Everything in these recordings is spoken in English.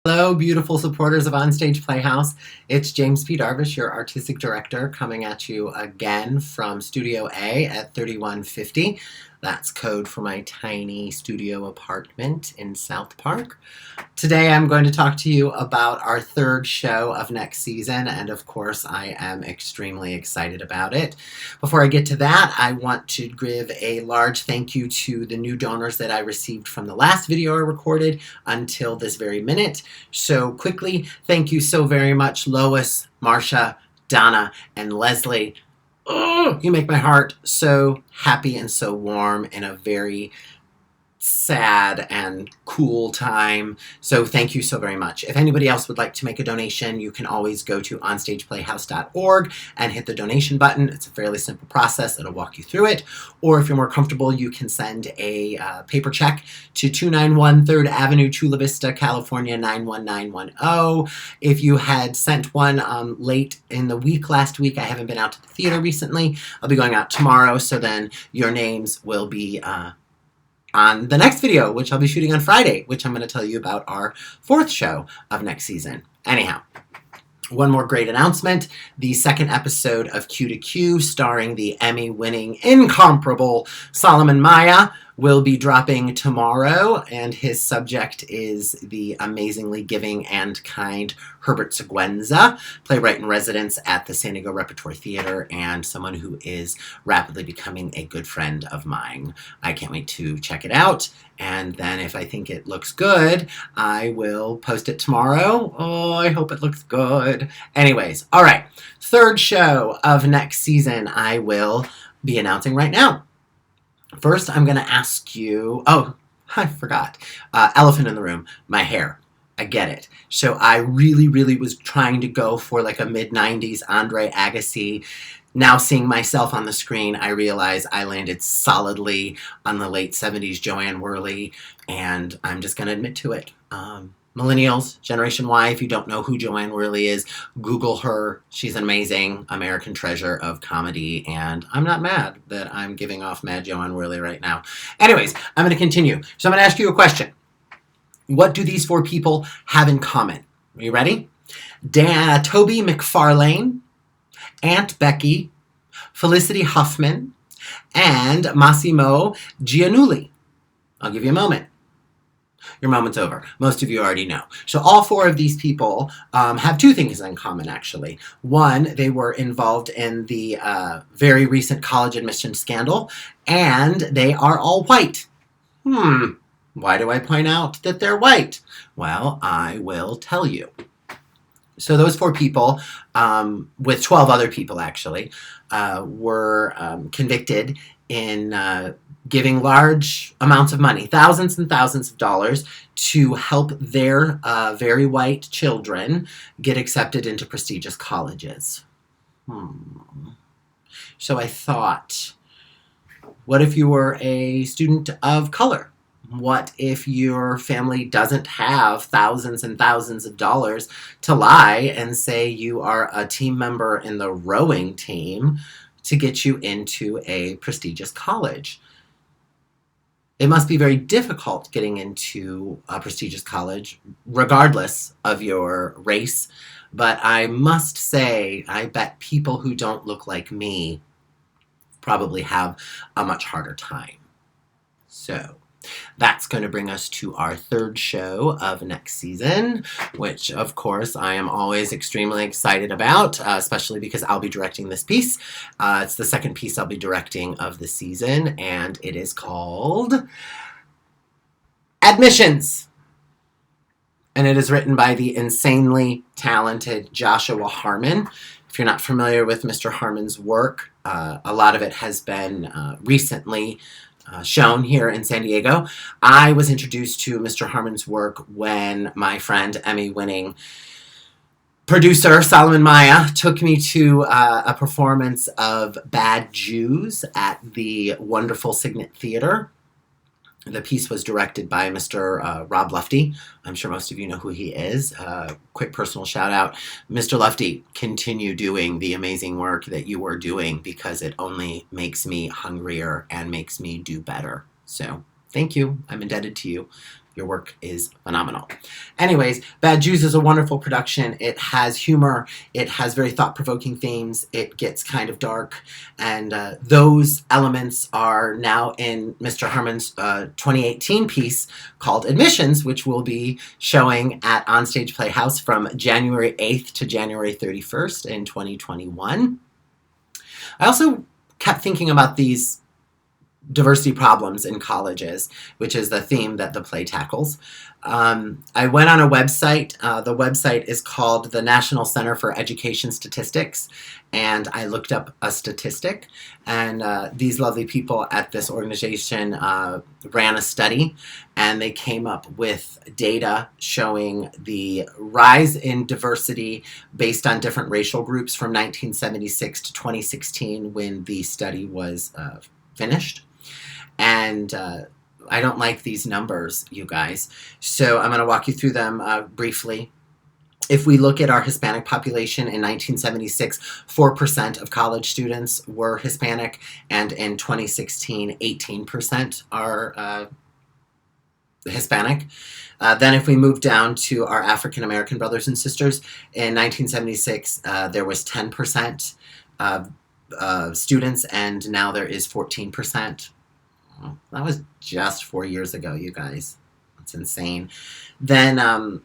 Hello, beautiful supporters of OnStage Playhouse. It's James P. Darvas, your artistic director, coming at you again from Studio A at 3150. That's code for my tiny studio apartment in South Park. Today I'm going to talk to you about our third show of next season, and of course I am extremely excited about it. Before I get to that, I want to give a large thank you to the new donors that I received from the last video I recorded until this very minute. So quickly, thank you so very much, Lois, Marcia, Donna, and Leslie. Oh, you make my heart so happy and so warm in a very sad and cool time. So thank you so very much. If anybody else would like to make a donation, you can always go to onstageplayhouse.org and hit the donation button. It's a fairly simple process. It'll walk you through it. Or if you're more comfortable, you can send a paper check to 291 3rd Avenue, Chula Vista, California, 91910. If you had sent one late in the week last week, I haven't been out to the theater recently. I'll be going out tomorrow, so then your names will be on the next video, which I'll be shooting on Friday, which I'm going to tell you about our fourth show of next season. Anyhow, one more great announcement. The second episode of Q to Q, starring the Emmy-winning, incomparable Solomon Maya, will be dropping tomorrow, and his subject is the amazingly giving and kind Herbert Seguenza, playwright in residence at the San Diego Repertory Theater, and someone who is rapidly becoming a good friend of mine. I can't wait to check it out, and then if I think it looks good, I will post it tomorrow. Oh, I hope it looks good. Anyways, all right, third show of next season I will be announcing right now. First, I'm going to ask you, oh, I forgot, elephant in the room, my hair. I get it. So I really was trying to go for like a mid-90s Andre Agassi. Now seeing myself on the screen, I realize I landed solidly on the late 70s Joanne Worley, and I'm just going to admit to it. Millennials, Generation Y, if you don't know who Joanne Worley is, Google her. She's an amazing American treasure of comedy, and I'm not mad that I'm giving off mad Joanne Worley right now. Anyways, I'm going to continue. So I'm going to ask you a question. What do these four people have in common? Are you ready? Toby McFarlane, Aunt Becky, Felicity Huffman, and Massimo Giannulli. I'll give you a moment. Your moment's over. Most of you already know. So all four of these people have two things in common, actually. One, they were involved in the very recent college admission scandal, and they are all white. Why do I point out that they're white? Well, I will tell you. So those four people, with 12 other people actually, were convicted in giving large amounts of money, thousands and thousands of dollars, to help their very white children get accepted into prestigious colleges. So I thought, what if you were a student of color? What if your family doesn't have thousands and thousands of dollars to lie and say you are a team member in the rowing team to get you into a prestigious college? It must be very difficult getting into a prestigious college, regardless of your race. But I must say, I bet people who don't look like me probably have a much harder time. So that's going to bring us to our third show of next season, which, of course, I am always extremely excited about, especially because I'll be directing this piece. It's the second piece I'll be directing of the season, and it is called Admissions. And it is written by the insanely talented Joshua Harmon. If you're not familiar with Mr. Harmon's work, a lot of it has been recently shown here in San Diego. I was introduced to Mr. Harmon's work when my friend, Emmy-winning producer Solomon Maya, took me to a performance of Bad Jews at the wonderful Signet Theater. The piece was directed by Mr. Rob Lufty. I'm sure most of you know who he is. Quick personal shout out. Mr. Lufty, continue doing the amazing work that you are doing, because it only makes me hungrier and makes me do better. So thank you. I'm indebted to you. Your work is phenomenal. Anyways, Bad Jews is a wonderful production. It has humor. It has very thought-provoking themes. It gets kind of dark. And those elements are now in Mr. Herman's 2018 piece called Admissions, which will be showing at OnStage Playhouse from January 8th to January 31st in 2021. I also kept thinking about these diversity problems in colleges, which is the theme that the play tackles. I went on a website. The website is called the National Center for Education Statistics, and I looked up a statistic, and these lovely people at this organization ran a study, and they came up with data showing the rise in diversity based on different racial groups from 1976 to 2016 when the study was finished. And I don't like these numbers, you guys. So I'm going to walk you through them briefly. If we look at our Hispanic population in 1976, 4% of college students were Hispanic, and in 2016, 18% are Hispanic. Then if we move down to our African American brothers and sisters, in 1976, there was 10% students, and now there is 14%. That was just 4 years ago, you guys. That's insane. Then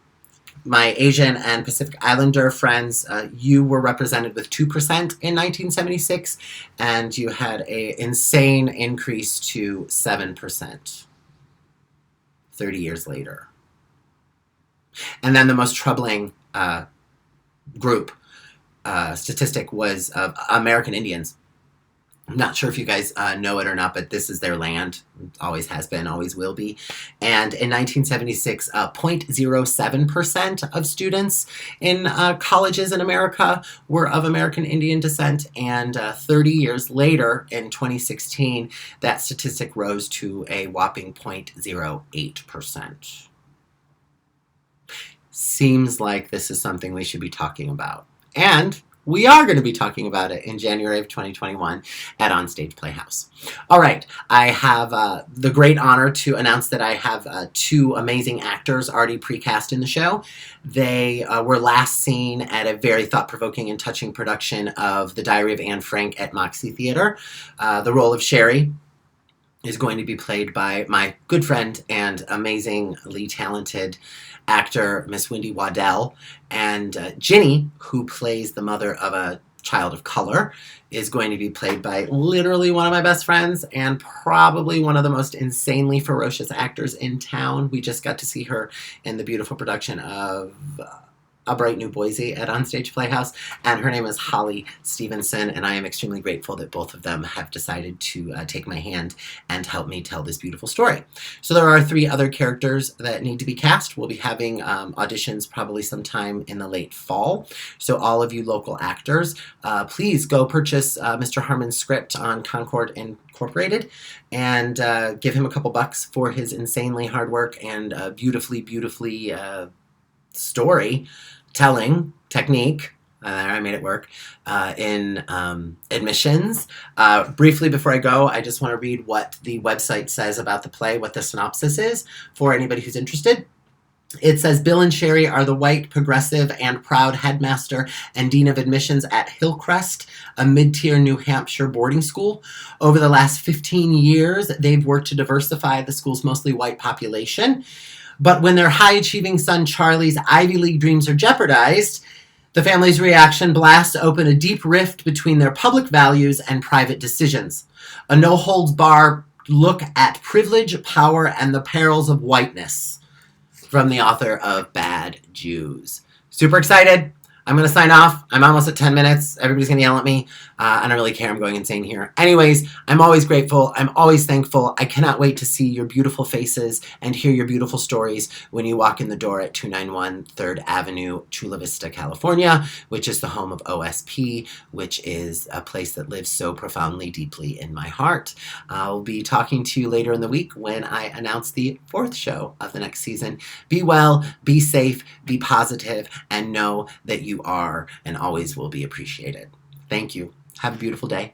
my Asian and Pacific Islander friends, you were represented with 2% in 1976, and you had an insane increase to 7% 30 years later. And then the most troubling group statistic was American Indians. I'm not sure if you guys know it or not, but this is their land. Always has been, always will be. And in 1976, 0.07% of students in colleges in America were of American Indian descent. And 30 years later, in 2016, that statistic rose to a whopping 0.08%. Seems like this is something we should be talking about. And we are going to be talking about it in January of 2021 at OnStage Playhouse. All right, I have the great honor to announce that I have two amazing actors already pre-cast in the show. They were last seen at a very thought-provoking and touching production of The Diary of Anne Frank at Moxie Theater. The role of Sherry is going to be played by my good friend and amazingly talented actor, Miss Wendy Waddell, and Ginny, who plays the mother of a child of color, is going to be played by literally one of my best friends and probably one of the most insanely ferocious actors in town. We just got to see her in the beautiful production of A Bright New Boise at OnStage Playhouse, and her name is Holly Stevenson, and I am extremely grateful that both of them have decided to take my hand and help me tell this beautiful story. So there are 3 other characters that need to be cast. We'll be having auditions probably sometime in the late fall. So all of you local actors, please go purchase Mr. Herman's script on Concord Incorporated and give him a couple bucks for his insanely hard work and beautifully storytelling technique. I made it work in admissions. Briefly before I go, I just want to read what the website says about the play, what the synopsis is for anybody who's interested. It says, Bill and Sherry are the white, progressive, and proud headmaster and dean of admissions at Hillcrest, a mid-tier New Hampshire boarding school. Over the last 15 years, they've worked to diversify the school's mostly white population. But when their high-achieving son Charlie's Ivy League dreams are jeopardized, the family's reaction blasts open a deep rift between their public values and private decisions. A no-holds-barred look at privilege, power, and the perils of whiteness from the author of Bad Jews. Super excited. I'm going to sign off. I'm almost at 10 minutes. Everybody's going to yell at me. I don't really care. I'm going insane here. Anyways, I'm always grateful. I'm always thankful. I cannot wait to see your beautiful faces and hear your beautiful stories when you walk in the door at 291 3rd Avenue, Chula Vista, California, which is the home of OSP, which is a place that lives so profoundly deeply in my heart. I'll be talking to you later in the week when I announce the 4th show of the next season. Be well, be safe, be positive, and know that you are and always will be appreciated. Thank you. Have a beautiful day.